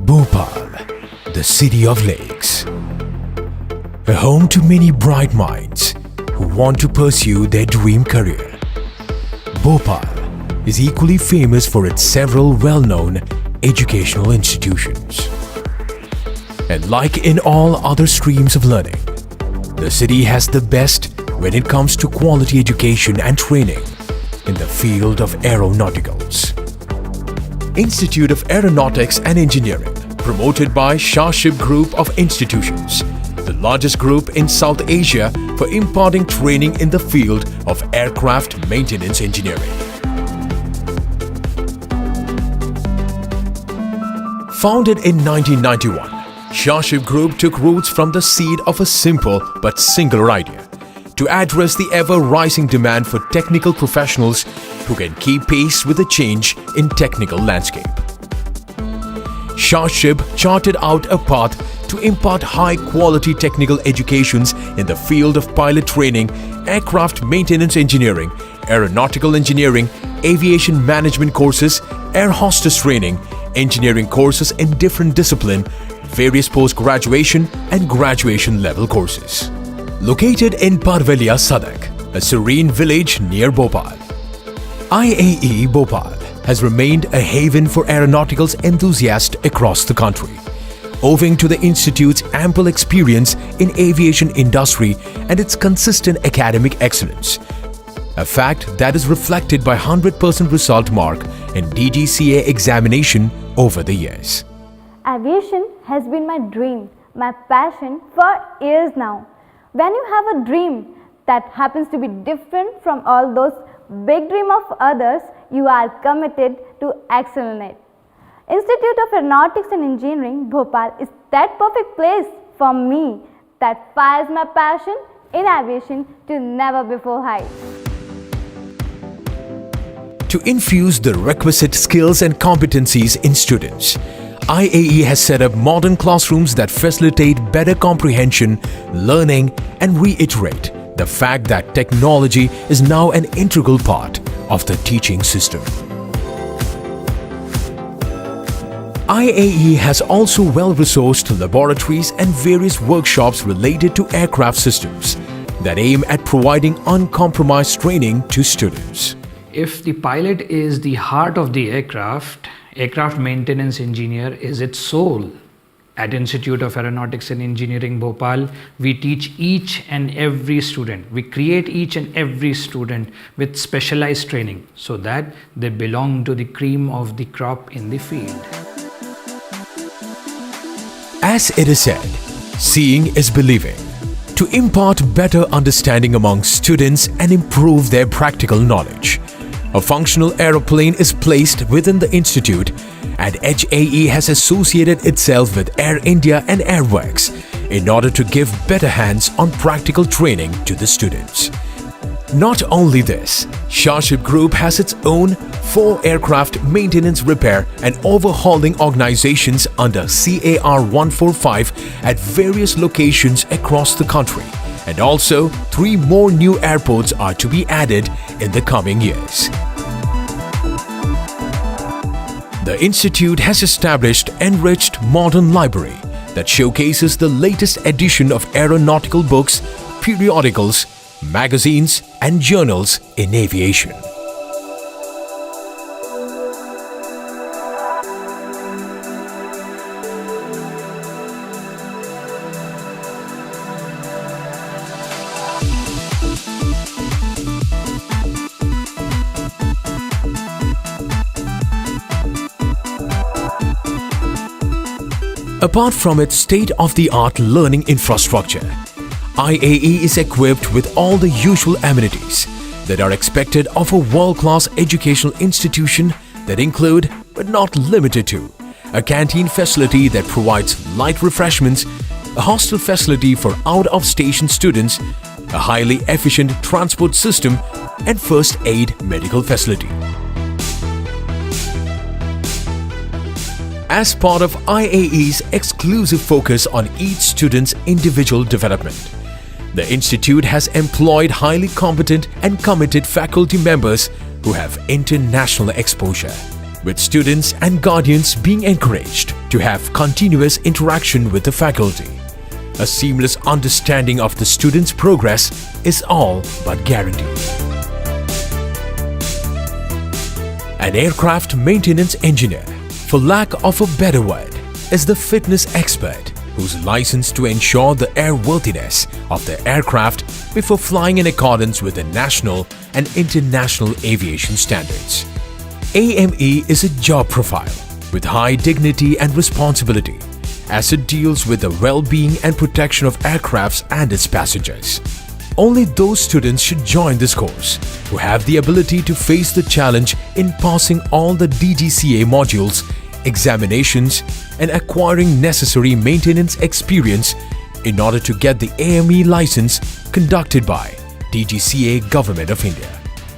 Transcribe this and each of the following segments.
Bhopal, the city of lakes. A home to many bright minds who want to pursue their dream career. Bhopal is equally famous for its several well-known educational institutions. And like in all other streams of learning, the city has the best when it comes to quality education and training in the field of aeronauticals. Institute of Aeronautics and Engineering, promoted by Shahshib Group of Institutions, the largest group in South Asia for imparting training in the field of aircraft maintenance engineering. Founded in 1991, Shahshib Group took roots from the seed of a simple but singular idea to address the ever-rising demand for technical professionals who can keep pace with the change in technical landscape. Shahshib charted out a path to impart high-quality technical educations in the field of pilot training, aircraft maintenance engineering, aeronautical engineering, aviation management courses, air hostess training, engineering courses in different disciplines, various post-graduation and graduation level courses. Located in Parvelia, Sadak, a serene village near Bhopal, IAE Bhopal has remained a haven for aeronautics enthusiasts across the country, owing to the institute's ample experience in aviation industry and its consistent academic excellence, a fact that is reflected by 100% result mark in DGCA examination over the years. Aviation has been my dream, my passion for years now. When you have a dream that happens to be different from all those big dreams of others, you are committed to excel in it. Institute of Aeronautics and Engineering, Bhopal is that perfect place for me that fires my passion in aviation to never before heights. To infuse the requisite skills and competencies in students, IAE has set up modern classrooms that facilitate better comprehension, learning, and reiterate the fact that technology is now an integral part of the teaching system. IAE has also well-resourced laboratories and various workshops related to aircraft systems that aim at providing uncompromised training to students. If the pilot is the heart of the aircraft maintenance engineer is its soul. At Institute of Aeronautics and Engineering Bhopal, we teach each and every student. We create each and every student with specialized training so that they belong to the cream of the crop in the field. As it is said, seeing is believing. To impart better understanding among students and improve their practical knowledge, a functional aeroplane is placed within the institute, and HAE has associated itself with Air India and Airworks in order to give better hands-on practical training to the students. Not only this, Shahshib Group has its own 4 aircraft maintenance repair and overhauling organizations under CAR 145 at various locations across the country. And also, 3 more new airports are to be added in the coming years. The institute has established enriched modern library that showcases the latest edition of aeronautical books, periodicals, magazines, and journals in aviation. Apart from its state-of-the-art learning infrastructure, IAE is equipped with all the usual amenities that are expected of a world-class educational institution that include, but not limited to, a canteen facility that provides light refreshments, a hostel facility for out-of-station students, a highly efficient transport system, and first aid medical facility. As part of IAE's exclusive focus on each student's individual development, the institute has employed highly competent and committed faculty members who have international exposure. with students and guardians being encouraged to have continuous interaction with the faculty. A seamless understanding of the student's progress is all but guaranteed. An aircraft maintenance engineer, for lack of a better word, is the fitness expert who's licensed to ensure the airworthiness of the aircraft before flying in accordance with the national and international aviation standards. AME is a job profile with high dignity and responsibility as it deals with the well-being and protection of aircrafts and its passengers. Only those students should join this course who have the ability to face the challenge in passing all the DGCA modules, examinations, and acquiring necessary maintenance experience in order to get the AME license conducted by DGCA Government of India.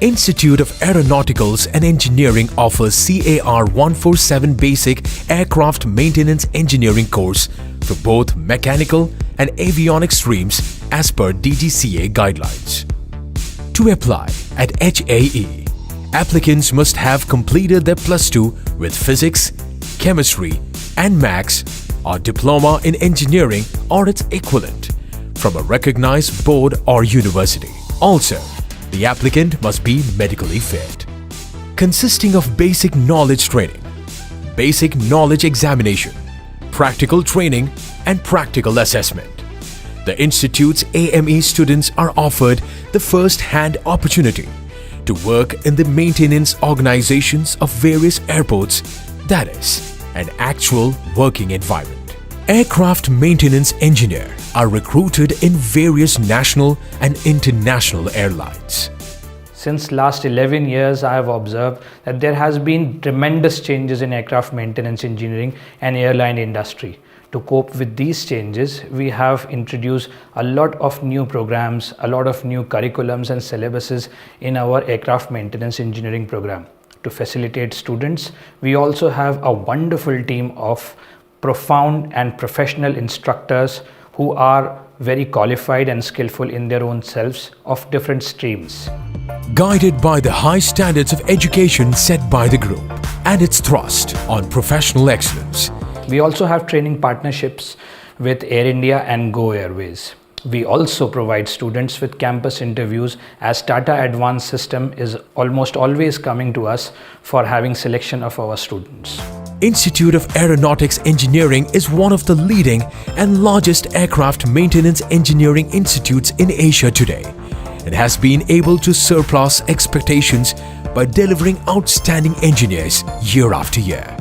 Institute of Aeronautics and Engineering offers CAR 147 Basic Aircraft Maintenance Engineering course for both mechanical and avionics streams as per DGCA guidelines. To apply at HAE, applicants must have completed their +2 with physics, chemistry and maths or diploma in engineering or its equivalent from a recognized board or university. Also, the applicant must be medically fit. Consisting of basic knowledge training, basic knowledge examination, practical training and practical assessment. The Institute's AME students are offered the first-hand opportunity to work in the maintenance organizations of various airports, that is, an actual working environment. Aircraft maintenance engineers are recruited in various national and international airlines. Since last 11 years, I have observed that there has been tremendous changes in aircraft maintenance engineering and airline industry. To cope with these changes, we have introduced a lot of new programs, a lot of new curriculums and syllabuses in our aircraft maintenance engineering program. To facilitate students, we also have a wonderful team of profound and professional instructors who are very qualified and skillful in their own selves of different streams. Guided by the high standards of education set by the group and its thrust on professional excellence. We also have training partnerships with Air India and Go Airways. We also provide students with campus interviews as Tata Advanced System is almost always coming to us for having selection of our students. Institute of Aeronautics Engineering is one of the leading and largest aircraft maintenance engineering institutes in Asia today and has been able to surpass expectations by delivering outstanding engineers year after year.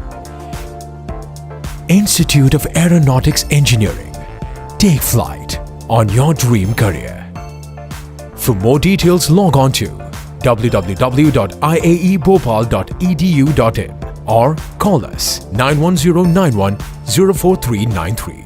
Institute of Aeronautics Engineering. Take flight on your dream career. For more details, log on to www.iaebhopal.edu.in or call us 91091 04393.